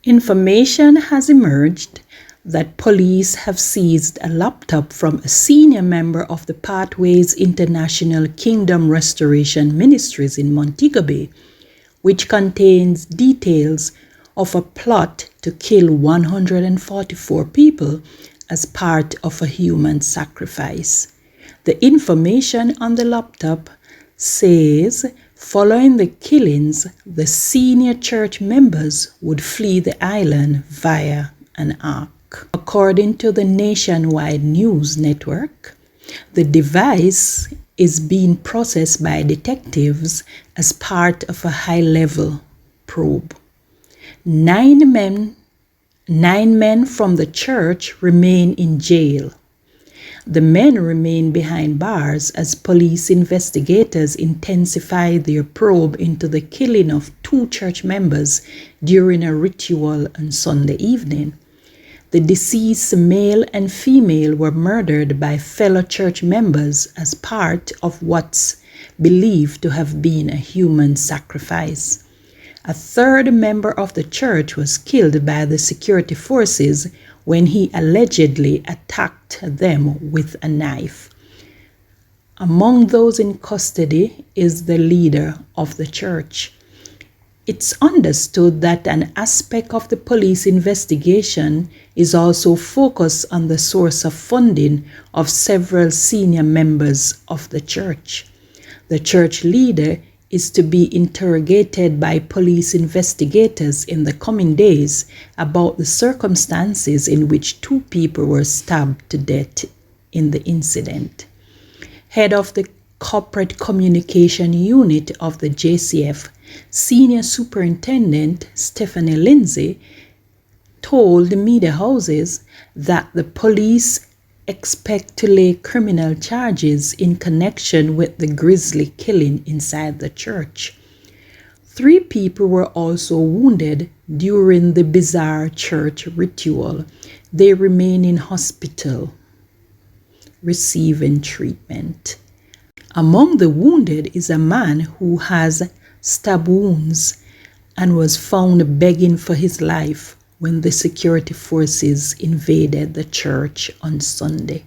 Information has emerged that police have seized a laptop from a senior member of the Pathways International Kingdom Restoration Ministries in Montego Bay, which contains details of a plot to kill 144 people as part of a human sacrifice. The information on the laptop says following the killings, the senior church members would flee the island via an ark. According to the Nationwide News Network, the device is being processed by detectives as part of a high-level probe. Nine men from the church remain in jail. The men remain behind bars as police investigators intensify their probe into the killing of 2 church members during a ritual on Sunday evening. The deceased male and female were murdered by fellow church members as part of what's believed to have been a human sacrifice. A third member of the church was killed by the security forces when he allegedly attacked them with a knife. Among those in custody is the leader of the church. It's understood that an aspect of the police investigation is also focused on the source of funding of several senior members of the church. The church leader is to be interrogated by police investigators in the coming days about the circumstances in which 2 people were stabbed to death in the incident. Head of the Corporate Communication Unit of the JCF, Senior Superintendent Stephanie Lindsay, told the media houses that the police expect to lay criminal charges in connection with the grisly killing inside the church. 3 people were also wounded during the bizarre church ritual. They remain in hospital receiving treatment. Among the wounded is a man who has stab wounds and was found begging for his life when the security forces invaded the church on Sunday.